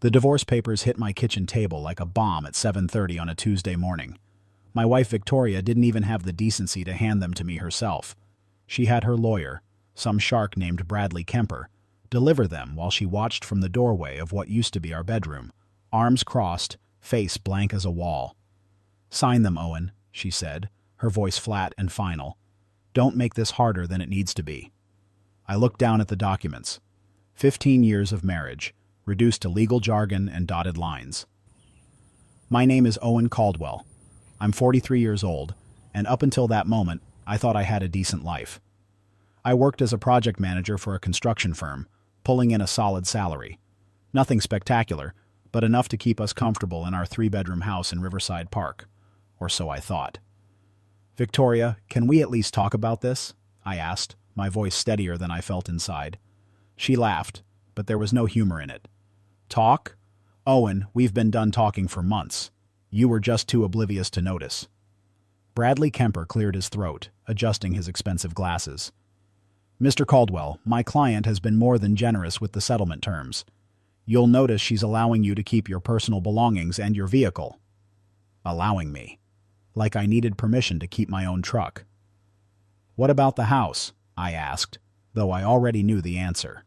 The divorce papers hit my kitchen table like a bomb at 7:30 on a Tuesday morning. My wife Victoria didn't even have the decency to hand them to me herself. She had her lawyer, some shark named Bradley Kemper, deliver them while she watched from the doorway of what used to be our bedroom, arms crossed, face blank as a wall. "Sign them, Owen," she said, her voice flat and final. "Don't make this harder than it needs to be." I looked down at the documents. 15 years of marriage, reduced to legal jargon and dotted lines. My name is Owen Caldwell. I'm 43 years old, and up until that moment, I thought I had a decent life. I worked as a project manager for a construction firm, pulling in a solid salary. Nothing spectacular, but enough to keep us comfortable in our 3-bedroom house in Riverside Park. Or so I thought. "Victoria, can we at least talk about this?" I asked, my voice steadier than I felt inside. She laughed, but there was no humor in it. "Talk? Owen, we've been done talking for months. You were just too oblivious to notice." Bradley Kemper cleared his throat, adjusting his expensive glasses. "Mr. Caldwell, my client has been more than generous with the settlement terms. You'll notice she's allowing you to keep your personal belongings and your vehicle." Allowing me. Like I needed permission to keep my own truck. "What about the house?" I asked, though I already knew the answer.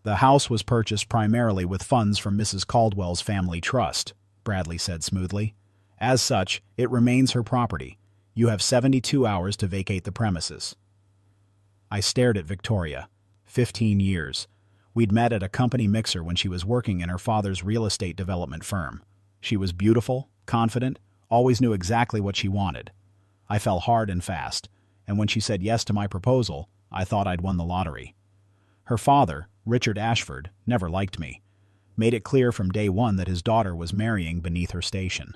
"The house was purchased primarily with funds from Mrs. Caldwell's family trust," Bradley said smoothly. "As such, it remains her property. You have 72 hours to vacate the premises." I stared at Victoria. 15 years. We'd met at a company mixer when she was working in her father's real estate development firm. She was beautiful, confident, always knew exactly what she wanted. I fell hard and fast, and when she said yes to my proposal, I thought I'd won the lottery. Her father, Richard Ashford, never liked me. Made it clear from day one that his daughter was marrying beneath her station.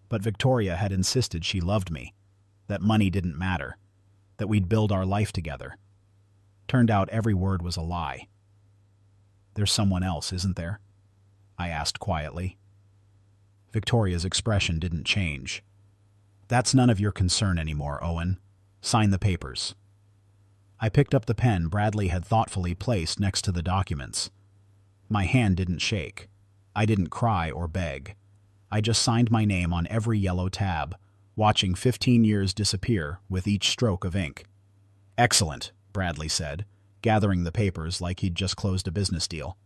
But Victoria had insisted she loved me, that money didn't matter, that we'd build our life together. Turned out every word was a lie. "There's someone else, isn't there?" I asked quietly. Victoria's expression didn't change. "That's none of your concern anymore, Owen. Sign the papers." I picked up the pen Bradley had thoughtfully placed next to the documents. My hand didn't shake. I didn't cry or beg. I just signed my name on every yellow tab, watching 15 years disappear with each stroke of ink. "Excellent," Bradley said, gathering the papers like he'd just closed a business deal.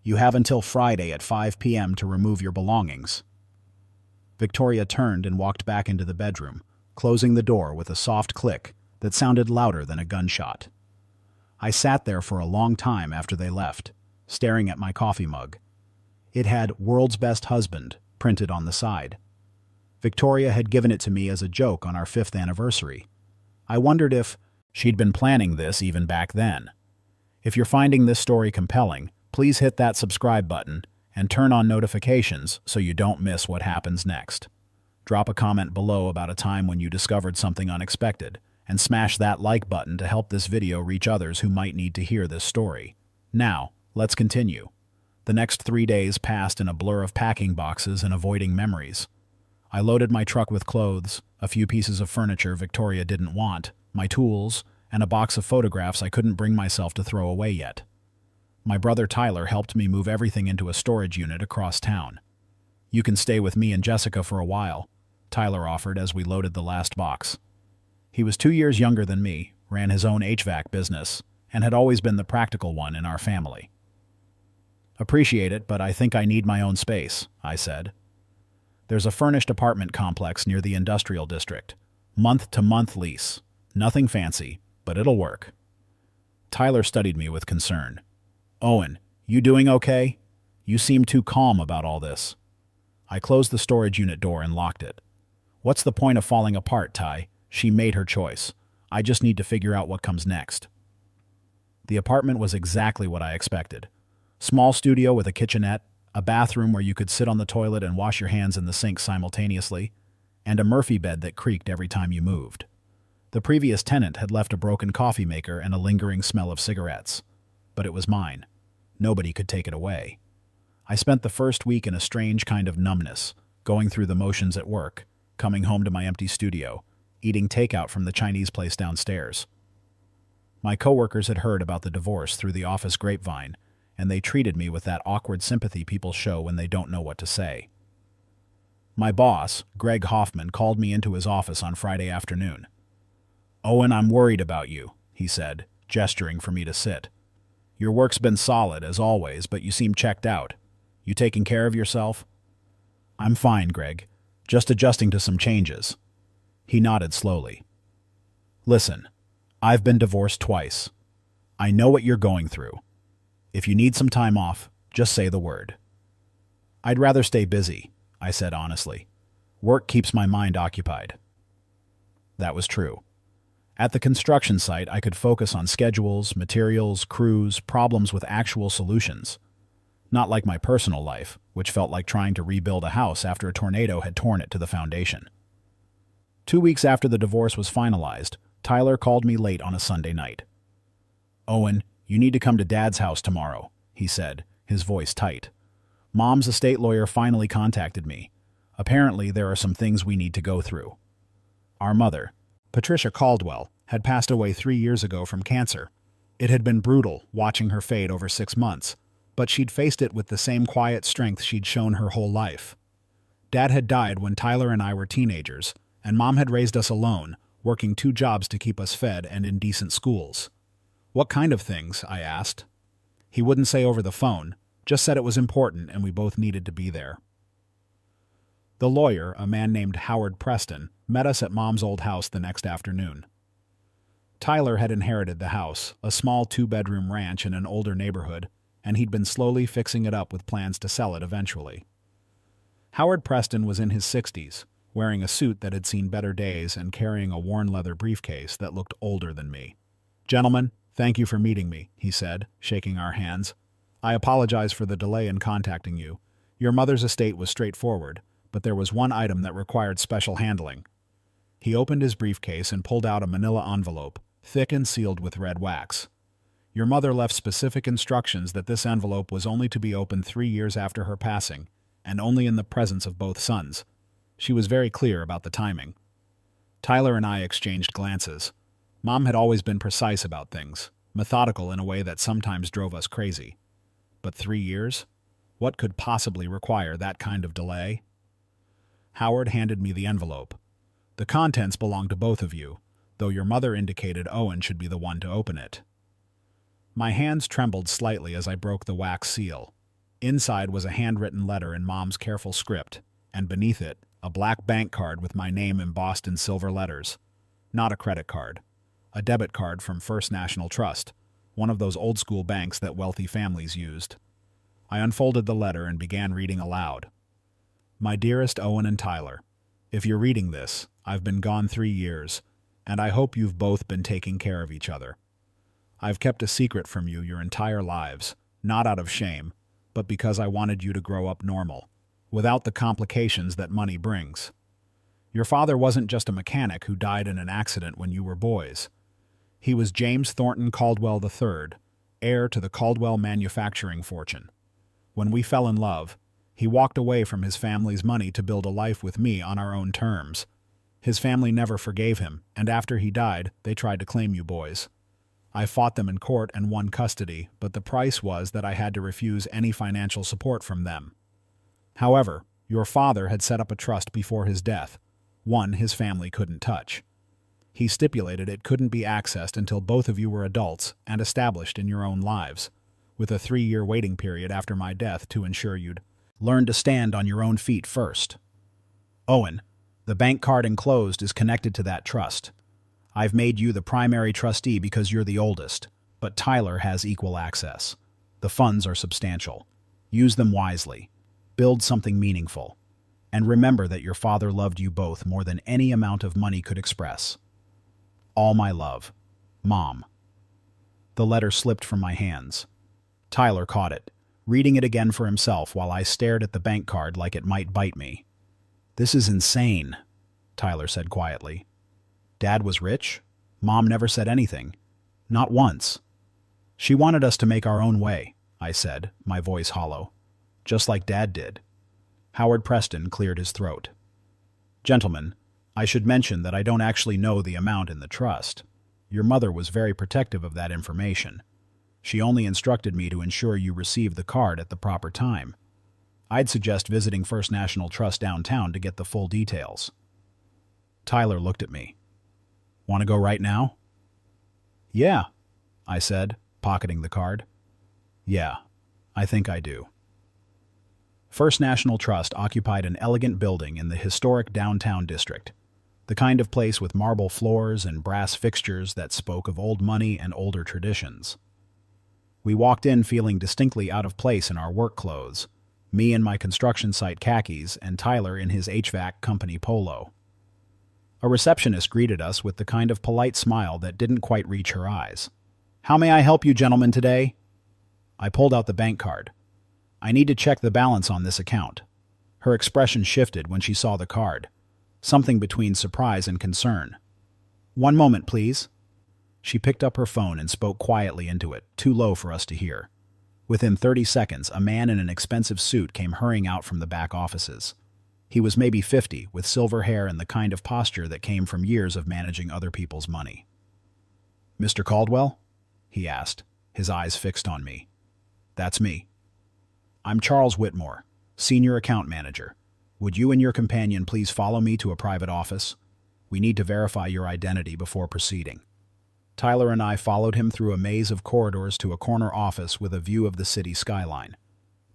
"You have until Friday at 5 p.m. to remove your belongings." Victoria turned and walked back into the bedroom, closing the door with a soft click that sounded louder than a gunshot. I sat there for a long time after they left, staring at my coffee mug. It had "World's Best Husband" printed on the side. Victoria had given it to me as a joke on our 5th anniversary. I wondered if she'd been planning this even back then. If you're finding this story compelling, please hit that subscribe button and turn on notifications so you don't miss what happens next. Drop a comment below about a time when you discovered something unexpected, and smash that like button to help this video reach others who might need to hear this story. Now, let's continue. The next 3 days passed in a blur of packing boxes and avoiding memories. I loaded my truck with clothes, a few pieces of furniture Victoria didn't want, my tools, and a box of photographs I couldn't bring myself to throw away yet. My brother Tyler helped me move everything into a storage unit across town. "You can stay with me and Jessica for a while," Tyler offered as we loaded the last box. He was 2 years younger than me, ran his own HVAC business, and had always been the practical one in our family. "Appreciate it, but I think I need my own space," I said. "There's a furnished apartment complex near the industrial district. Month-to-month lease. Nothing fancy, but it'll work." Tyler studied me with concern. "Owen, you doing okay? You seem too calm about all this." I closed the storage unit door and locked it. "What's the point of falling apart, Ty? She made her choice. I just need to figure out what comes next." The apartment was exactly what I expected. Small studio with a kitchenette, a bathroom where you could sit on the toilet and wash your hands in the sink simultaneously, and a Murphy bed that creaked every time you moved. The previous tenant had left a broken coffee maker and a lingering smell of cigarettes. But it was mine. Nobody could take it away. I spent the first week in a strange kind of numbness, going through the motions at work, coming home to my empty studio, eating takeout from the Chinese place downstairs. My coworkers had heard about the divorce through the office grapevine, and they treated me with that awkward sympathy people show when they don't know what to say. My boss, Greg Hoffman, called me into his office on Friday afternoon. "Owen, I'm worried about you," he said, gesturing for me to sit. "Your work's been solid, as always, but you seem checked out. You taking care of yourself?" "I'm fine, Greg. Just adjusting to some changes." He nodded slowly. "Listen, I've been divorced twice. I know what you're going through. If you need some time off, just say the word." "I'd rather stay busy," I said honestly. "Work keeps my mind occupied." That was true. At the construction site, I could focus on schedules, materials, crews, problems with actual solutions. Not like my personal life, which felt like trying to rebuild a house after a tornado had torn it to the foundation. 2 weeks after the divorce was finalized, Tyler called me late on a Sunday night. "Owen, you need to come to Dad's house tomorrow," he said, his voice tight. "Mom's estate lawyer finally contacted me. Apparently, there are some things we need to go through." Our mother, Patricia Caldwell, had passed away 3 years ago from cancer. It had been brutal, watching her fade over 6 months, but she'd faced it with the same quiet strength she'd shown her whole life. Dad had died when Tyler and I were teenagers, and Mom had raised us alone, working 2 jobs to keep us fed and in decent schools. "What kind of things?" I asked. He wouldn't say over the phone, just said it was important and we both needed to be there. The lawyer, a man named Howard Preston, met us at Mom's old house the next afternoon. Tyler had inherited the house, a small 2-bedroom ranch in an older neighborhood, and he'd been slowly fixing it up with plans to sell it eventually. Howard Preston was in his 60s, wearing a suit that had seen better days and carrying a worn leather briefcase that looked older than me. "Gentlemen, thank you for meeting me," he said, shaking our hands. "I apologize for the delay in contacting you. Your mother's estate was straightforward, but there was one item that required special handling." He opened his briefcase and pulled out a manila envelope, thick and sealed with red wax. "Your mother left specific instructions that this envelope was only to be opened 3 years after her passing, and only in the presence of both sons. She was very clear about the timing." Tyler and I exchanged glances. Mom had always been precise about things, methodical in a way that sometimes drove us crazy. But 3 years? What could possibly require that kind of delay? Howard handed me the envelope. "The contents belong to both of you, though your mother indicated Owen should be the one to open it." My hands trembled slightly as I broke the wax seal. Inside was a handwritten letter in Mom's careful script, and beneath it, a black bank card with my name embossed in silver letters. Not a credit card. A debit card from First National Trust, one of those old-school banks that wealthy families used. I unfolded the letter and began reading aloud. "My dearest Owen and Tyler, if you're reading this, I've been gone 3 years, and I hope you've both been taking care of each other. I've kept a secret from you your entire lives, not out of shame, but because I wanted you to grow up normal, without the complications that money brings. Your father wasn't just a mechanic who died in an accident when you were boys. He was James Thornton Caldwell III, heir to the Caldwell manufacturing fortune. When we fell in love, he walked away from his family's money to build a life with me on our own terms. His family never forgave him, and after he died, they tried to claim you boys. I fought them in court and won custody, but the price was that I had to refuse any financial support from them. However, your father had set up a trust before his death, one his family couldn't touch. He stipulated it couldn't be accessed until both of you were adults and established in your own lives, with a 3-year waiting period after my death to ensure you'd learn to stand on your own feet first. Owen, the bank card enclosed is connected to that trust. I've made you the primary trustee because you're the oldest, but Tyler has equal access. The funds are substantial. Use them wisely. Build something meaningful. And remember that your father loved you both more than any amount of money could express. All my love. Mom." The letter slipped from my hands. Tyler caught it, reading it again for himself while I stared at the bank card like it might bite me. "This is insane," Tyler said quietly. "Dad was rich? Mom never said anything. Not once." "She wanted us to make our own way," I said, my voice hollow. "Just like Dad did." Howard Preston cleared his throat. "Gentlemen, I should mention that I don't actually know the amount in the trust. Your mother was very protective of that information. She only instructed me to ensure you receive the card at the proper time. I'd suggest visiting First National Trust downtown to get the full details. Tyler looked at me. Want to go right now? Yeah, I said, pocketing the card. Yeah, I think I do. First National Trust occupied an elegant building in the historic downtown district, the kind of place with marble floors and brass fixtures that spoke of old money and older traditions. We walked in feeling distinctly out of place in our work clothes, me in my construction site khakis and Tyler in his HVAC company polo. A receptionist greeted us with the kind of polite smile that didn't quite reach her eyes. "How may I help you gentlemen today?" I pulled out the bank card. "I need to check the balance on this account." Her expression shifted when she saw the card, something between surprise and concern. "One moment, please." She picked up her phone and spoke quietly into it, too low for us to hear. Within 30 seconds, a man in an expensive suit came hurrying out from the back offices. He was maybe 50, with silver hair and the kind of posture that came from years of managing other people's money. "Mr. Caldwell?" he asked, his eyes fixed on me. "That's me. I'm Charles Whitmore, Senior Account Manager. Would you and your companion please follow me to a private office? We need to verify your identity before proceeding." Tyler and I followed him through a maze of corridors to a corner office with a view of the city skyline.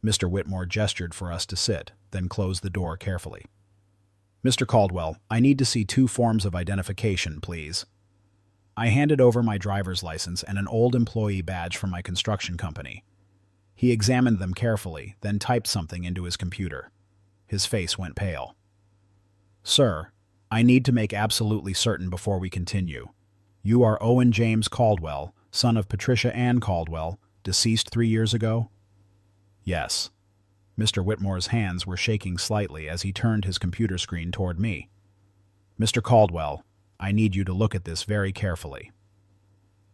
Mr. Whitmore gestured for us to sit, then closed the door carefully. "Mr. Caldwell, I need to see 2 forms of identification, please." I handed over my driver's license and an old employee badge from my construction company. He examined them carefully, then typed something into his computer. His face went pale. "Sir, I need to make absolutely certain before we continue. You are Owen James Caldwell, son of Patricia Ann Caldwell, deceased 3 years ago?" "Yes." Mr. Whitmore's hands were shaking slightly as he turned his computer screen toward me. "Mr. Caldwell, I need you to look at this very carefully."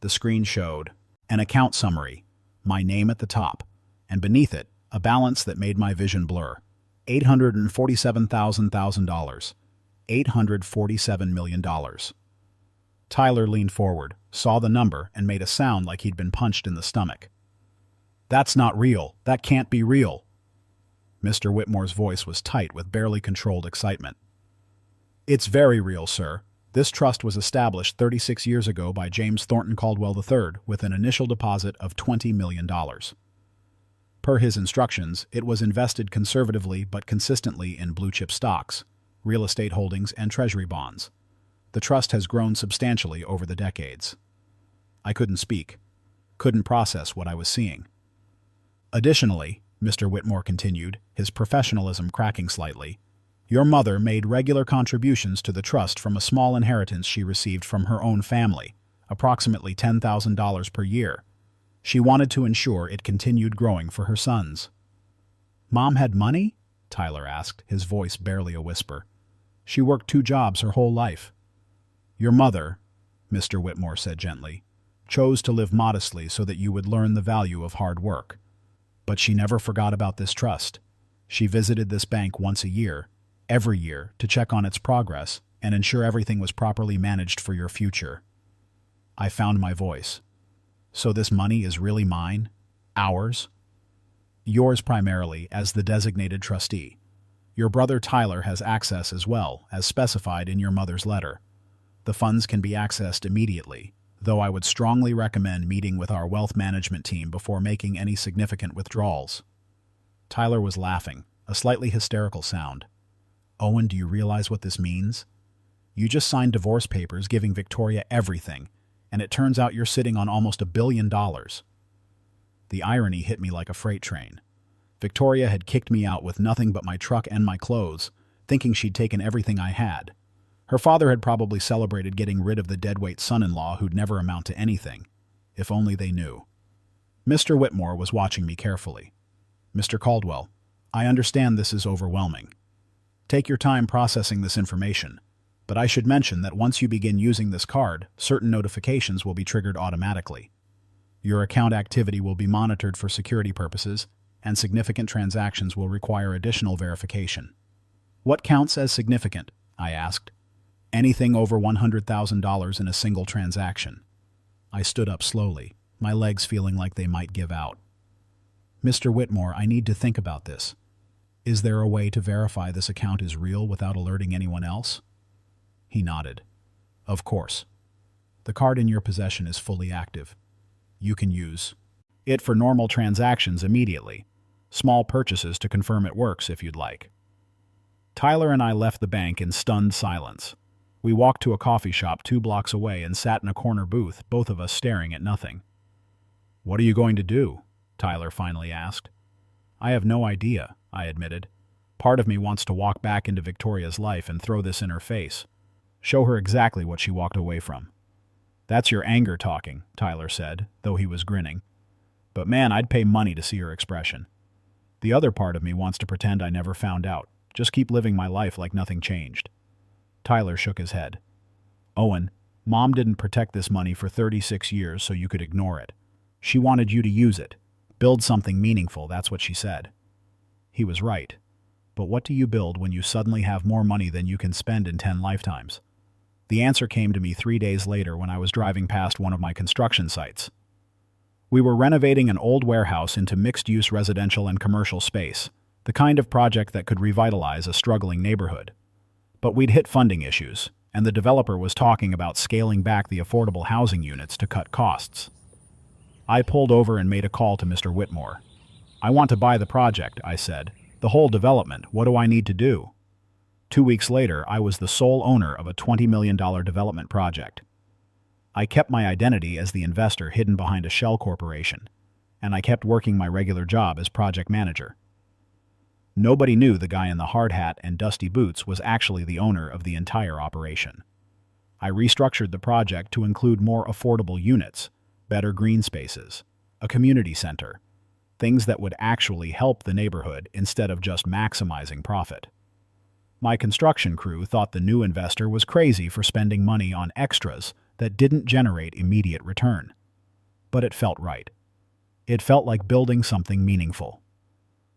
The screen showed an account summary, my name at the top, and beneath it, a balance that made my vision blur. $847,000. $847 million. Tyler leaned forward, saw the number, and made a sound like he'd been punched in the stomach. "That's not real. That can't be real." Mr. Whitmore's voice was tight with barely controlled excitement. "It's very real, sir. This trust was established 36 years ago by James Thornton Caldwell III with an initial deposit of $20 million. Per his instructions, it was invested conservatively but consistently in blue-chip stocks, real estate holdings, and treasury bonds. The trust has grown substantially over the decades." I couldn't speak, couldn't process what I was seeing. "Additionally," Mr. Whitmore continued, his professionalism cracking slightly, "your mother made regular contributions to the trust from a small inheritance she received from her own family, approximately $10,000 per year. She wanted to ensure it continued growing for her sons." "Mom had money?" Tyler asked, his voice barely a whisper. "She worked 2 jobs her whole life." "Your mother," Mr. Whitmore said gently, "chose to live modestly so that you would learn the value of hard work. But she never forgot about this trust. She visited this bank once a year, every year, to check on its progress and ensure everything was properly managed for your future." I found my voice. "So this money is really mine? Ours?" "Yours primarily, as the designated trustee. Your brother Tyler has access as well, as specified in your mother's letter. The funds can be accessed immediately, though I would strongly recommend meeting with our wealth management team before making any significant withdrawals." Tyler was laughing, a slightly hysterical sound. "Owen, do you realize what this means? You just signed divorce papers giving Victoria everything, and it turns out you're sitting on almost $1 billion. The irony hit me like a freight train. Victoria had kicked me out with nothing but my truck and my clothes, thinking she'd taken everything I had. Her father had probably celebrated getting rid of the deadweight son-in-law who'd never amount to anything. If only they knew. Mr. Whitmore was watching me carefully. "Mr. Caldwell, I understand this is overwhelming. Take your time processing this information, but I should mention that once you begin using this card, certain notifications will be triggered automatically. Your account activity will be monitored for security purposes, and significant transactions will require additional verification." "What counts as significant?" I asked. "Anything over $100,000 in a single transaction." I stood up slowly, my legs feeling like they might give out. "Mr. Whitmore, I need to think about this. Is there a way to verify this account is real without alerting anyone else?" He nodded. "Of course. The card in your possession is fully active. You can use it for normal transactions immediately. Small purchases to confirm it works if you'd like." Tyler and I left the bank in stunned silence. We walked to a coffee shop 2 blocks away and sat in a corner booth, both of us staring at nothing. "What are you going to do?" Tyler finally asked. "I have no idea," I admitted. "Part of me wants to walk back into Victoria's life and throw this in her face. Show her exactly what she walked away from." "That's your anger talking," Tyler said, though he was grinning. "But man, I'd pay money to see her expression. The other part of me wants to pretend I never found out, just keep living my life like nothing changed." Tyler shook his head. "Owen, Mom didn't protect this money for 36 years so you could ignore it. She wanted you to use it. Build something meaningful, that's what she said." He was right. But what do you build when you suddenly have more money than you can spend in 10 lifetimes? The answer came to me 3 days later when I was driving past one of my construction sites. We were renovating an old warehouse into mixed-use residential and commercial space, the kind of project that could revitalize a struggling neighborhood. But we'd hit funding issues, and the developer was talking about scaling back the affordable housing units to cut costs. I pulled over and made a call to Mr. Whitmore. "I want to buy the project," I said. "The whole development. What do I need to do?" 2 weeks later, I was the sole owner of a $20 million development project. I kept my identity as the investor hidden behind a shell corporation, and I kept working my regular job as project manager. Nobody knew the guy in the hard hat and dusty boots was actually the owner of the entire operation. I restructured the project to include more affordable units, better green spaces, a community center, things that would actually help the neighborhood instead of just maximizing profit. My construction crew thought the new investor was crazy for spending money on extras that didn't generate immediate return. But it felt right. It felt like building something meaningful.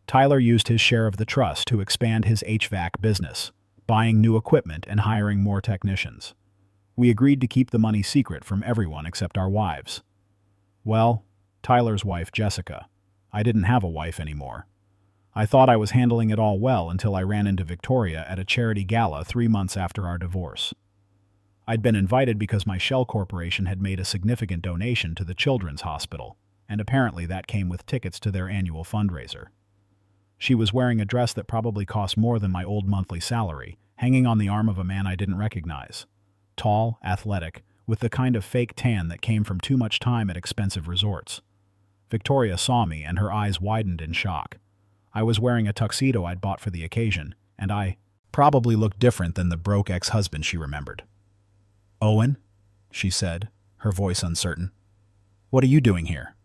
Tyler used his share of the trust to expand his HVAC business, buying new equipment and hiring more technicians. We agreed to keep the money secret from everyone except our wives. Well, Tyler's wife, Jessica. I didn't have a wife anymore. I thought I was handling it all well until I ran into Victoria at a charity gala 3 months after our divorce. I'd been invited because my shell corporation had made a significant donation to the Children's Hospital, and apparently that came with tickets to their annual fundraiser. She was wearing a dress that probably cost more than my old monthly salary, hanging on the arm of a man I didn't recognize. Tall, athletic, with the kind of fake tan that came from too much time at expensive resorts. Victoria saw me and her eyes widened in shock. I was wearing a tuxedo I'd bought for the occasion, and I probably looked different than the broke ex-husband she remembered. "Owen?" she said, her voice uncertain. "What are you doing here?"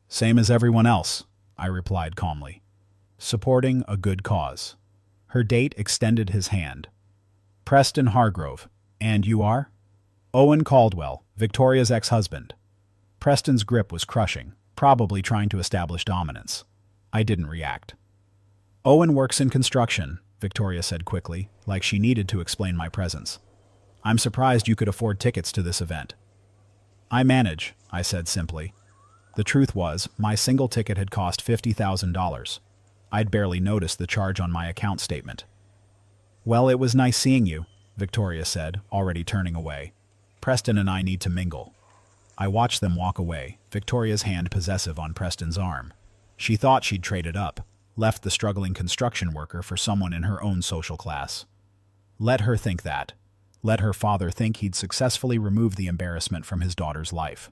"Same as everyone else," I replied calmly. "Supporting a good cause." Her date extended his hand. "Preston Hargrove. And you are?" "Owen Caldwell, Victoria's ex-husband." Preston's grip was crushing, probably trying to establish dominance. I didn't react. "Owen works in construction," Victoria said quickly, like she needed to explain my presence. "I'm surprised you could afford tickets to this event." "I manage," I said simply. The truth was, my single ticket had cost $50,000. I'd barely noticed the charge on my account statement. "Well, it was nice seeing you," Victoria said, already turning away. "Preston and I need to mingle." I watched them walk away, Victoria's hand possessive on Preston's arm. She thought she'd traded up, left the struggling construction worker for someone in her own social class. Let her think that. Let her father think he'd successfully removed the embarrassment from his daughter's life.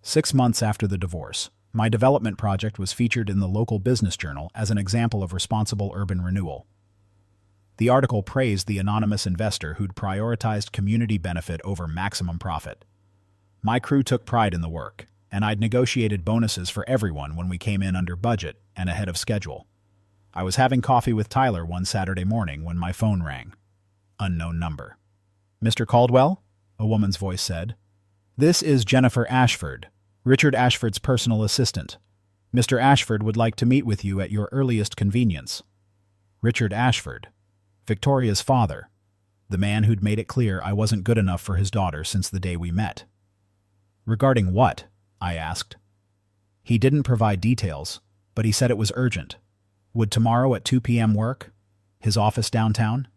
6 months after the divorce, my development project was featured in the local business journal as an example of responsible urban renewal. The article praised the anonymous investor who'd prioritized community benefit over maximum profit. My crew took pride in the work, and I'd negotiated bonuses for everyone when we came in under budget and ahead of schedule. I was having coffee with Tyler one Saturday morning when my phone rang. Unknown number. "Mr. Caldwell?" a woman's voice said. "This is Jennifer Ashford, Richard Ashford's personal assistant. Mr. Ashford would like to meet with you at your earliest convenience." Richard Ashford. Victoria's father. The man who'd made it clear I wasn't good enough for his daughter since the day we met. "Regarding what?" I asked. He didn't provide details, but he said it was urgent. Would tomorrow at 2 p.m. work? His office downtown?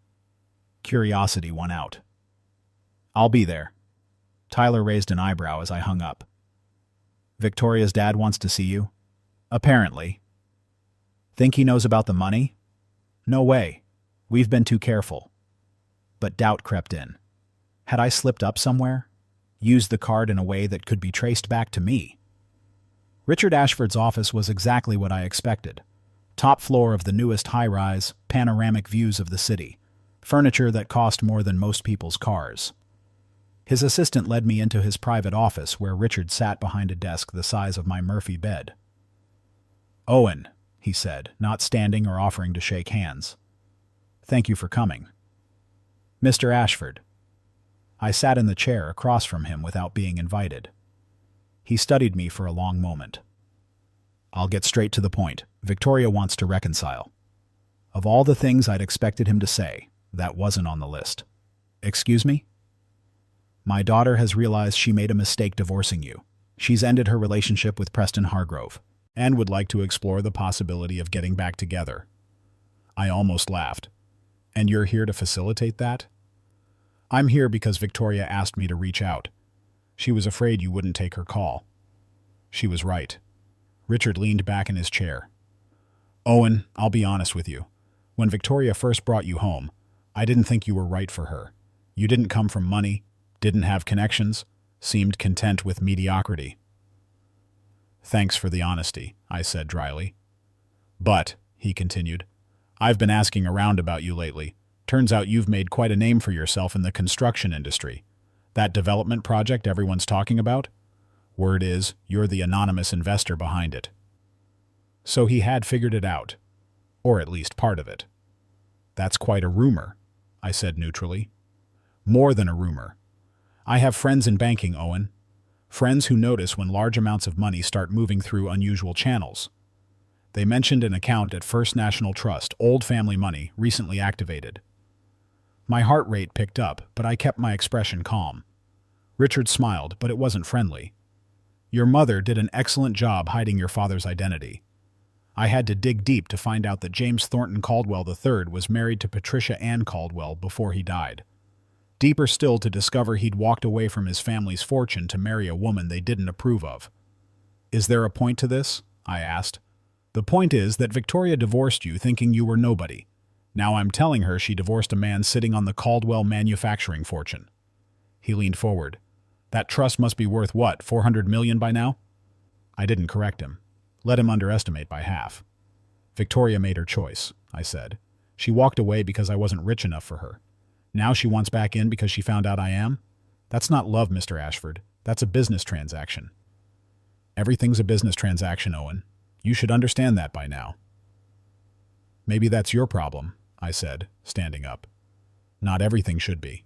Curiosity won out. I'll be there. Tyler raised an eyebrow as I hung up. Victoria's dad wants to see you? Apparently. Think he knows about the money? No way. We've been too careful. But doubt crept in. Had I slipped up somewhere? Used the card in a way that could be traced back to me? Richard Ashford's office was exactly what I expected. Top floor of the newest high-rise, panoramic views of the city. Furniture that cost more than most people's cars. His assistant led me into his private office where Richard sat behind a desk the size of my Murphy bed. Owen, he said, not standing or offering to shake hands. Thank you for coming. Mr. Ashford. I sat in the chair across from him without being invited. He studied me for a long moment. I'll get straight to the point. Victoria wants to reconcile. Of all the things I'd expected him to say, that wasn't on the list. Excuse me? My daughter has realized she made a mistake divorcing you. She's ended her relationship with Preston Hargrove and would like to explore the possibility of getting back together. I almost laughed. And you're here to facilitate that? I'm here because Victoria asked me to reach out. She was afraid you wouldn't take her call. She was right. Richard leaned back in his chair. Owen, I'll be honest with you. When Victoria first brought you home, I didn't think you were right for her. You didn't come from money, didn't have connections, seemed content with mediocrity. Thanks for the honesty, I said dryly. But, he continued, I've been asking around about you lately. Turns out you've made quite a name for yourself in the construction industry. That development project everyone's talking about? Word is, you're the anonymous investor behind it. So he had figured it out. Or at least part of it. That's quite a rumor, I said neutrally. More than a rumor. I have friends in banking, Owen. Friends who notice when large amounts of money start moving through unusual channels. They mentioned an account at First National Trust, old family money, recently activated. My heart rate picked up, but I kept my expression calm. Richard smiled, but it wasn't friendly. Your mother did an excellent job hiding your father's identity. I had to dig deep to find out that James Thornton Caldwell III was married to Patricia Ann Caldwell before he died. Deeper still to discover he'd walked away from his family's fortune to marry a woman they didn't approve of. Is there a point to this? I asked. The point is that Victoria divorced you thinking you were nobody. Now I'm telling her she divorced a man sitting on the Caldwell manufacturing fortune. He leaned forward. That trust must be worth what, $400 million by now? I didn't correct him. Let him underestimate by half. Victoria made her choice, I said. She walked away because I wasn't rich enough for her. Now she wants back in because she found out I am? That's not love, Mr. Ashford. That's a business transaction. Everything's a business transaction, Owen. You should understand that by now. Maybe that's your problem, I said, standing up. Not everything should be.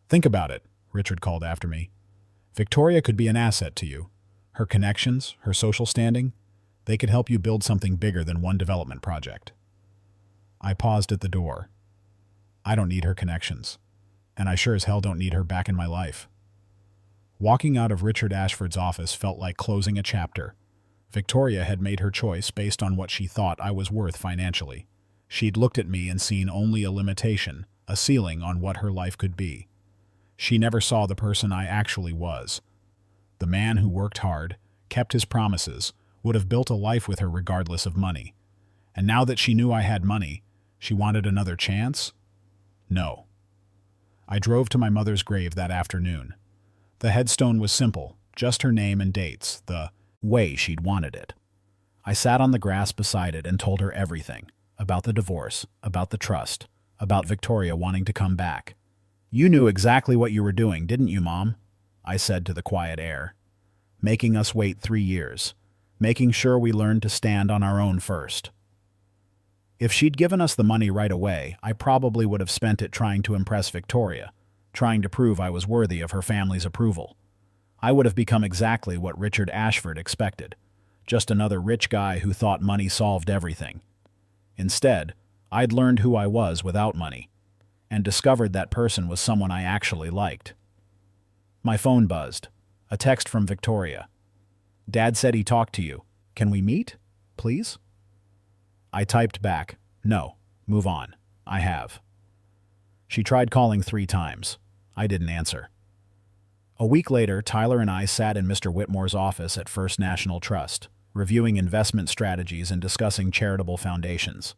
Think about it, Richard called after me. Victoria could be an asset to you. Her connections, her social standing, they could help you build something bigger than one development project. I paused at the door. I don't need her connections, and I sure as hell don't need her back in my life. Walking out of Richard Ashford's office felt like closing a chapter. Victoria had made her choice based on what she thought I was worth financially. She'd looked at me and seen only a limitation, a ceiling on what her life could be. She never saw the person I actually was. The man who worked hard, kept his promises, would have built a life with her regardless of money. And now that she knew I had money, she wanted another chance? No. I drove to my mother's grave that afternoon. The headstone was simple, just her name and dates, the way she'd wanted it. I sat on the grass beside it and told her everything, about the divorce, about the trust, about Victoria wanting to come back. You knew exactly what you were doing, didn't you, Mom? I said to the quiet air. Making us wait 3 years, making sure we learned to stand on our own first. If she'd given us the money right away, I probably would have spent it trying to impress Victoria, trying to prove I was worthy of her family's approval. I would have become exactly what Richard Ashford expected, just another rich guy who thought money solved everything. Instead, I'd learned who I was without money, and discovered that person was someone I actually liked. My phone buzzed. A text from Victoria. Dad said he talked to you. Can we meet, please? I typed back, no, move on. I have. She tried calling 3 times. I didn't answer. A week later, Tyler and I sat in Mr. Whitmore's office at First National Trust, reviewing investment strategies and discussing charitable foundations.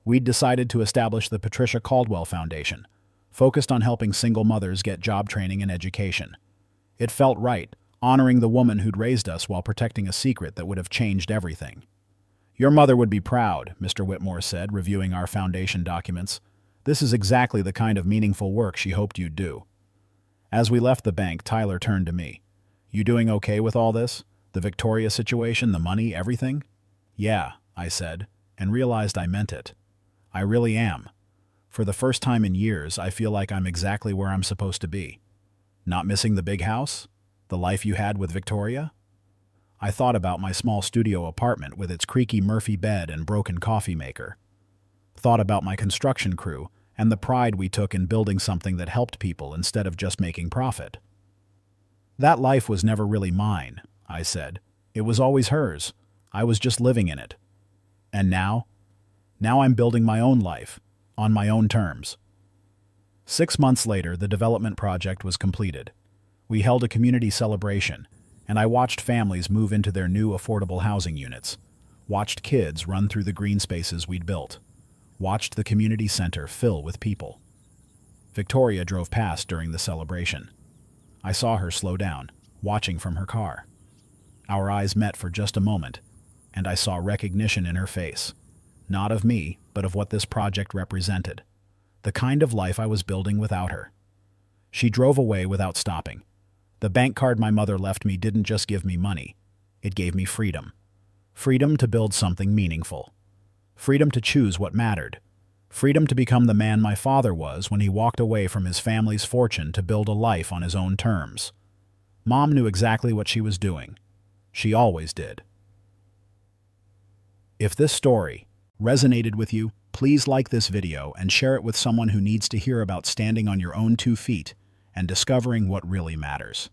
We'd decided to establish the Patricia Caldwell Foundation, focused on helping single mothers get job training and education. It felt right, honoring the woman who'd raised us while protecting a secret that would have changed everything. Your mother would be proud, Mr. Whitmore said, reviewing our foundation documents. This is exactly the kind of meaningful work she hoped you'd do. As we left the bank, Tyler turned to me. You doing okay with all this? The Victoria situation, the money, everything? Yeah, I said, and realized I meant it. I really am. For the first time in years, I feel like I'm exactly where I'm supposed to be. Not missing the big house? The life you had with Victoria? I thought about my small studio apartment with its creaky Murphy bed and broken coffee maker. Thought about my construction crew and the pride we took in building something that helped people instead of just making profit. That life was never really mine, I said. It was always hers. I was just living in it. And now? Now I'm building my own life, on my own terms. 6 months later, the development project was completed. We held a community celebration, and I watched families move into their new affordable housing units, watched kids run through the green spaces we'd built, watched the community center fill with people. Victoria drove past during the celebration. I saw her slow down, watching from her car. Our eyes met for just a moment, and I saw recognition in her face, not of me, but of what this project represented, the kind of life I was building without her. She drove away without stopping. The bank card my mother left me didn't just give me money. It gave me freedom. Freedom to build something meaningful. Freedom to choose what mattered. Freedom to become the man my father was when he walked away from his family's fortune to build a life on his own terms. Mom knew exactly what she was doing. She always did. If this story resonated with you, please like this video and share it with someone who needs to hear about standing on your own 2 feet and discovering what really matters.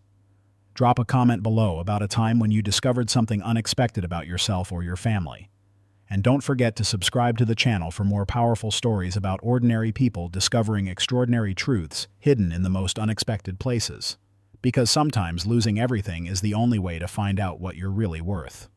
Drop a comment below about a time when you discovered something unexpected about yourself or your family. And don't forget to subscribe to the channel for more powerful stories about ordinary people discovering extraordinary truths hidden in the most unexpected places. Because sometimes losing everything is the only way to find out what you're really worth.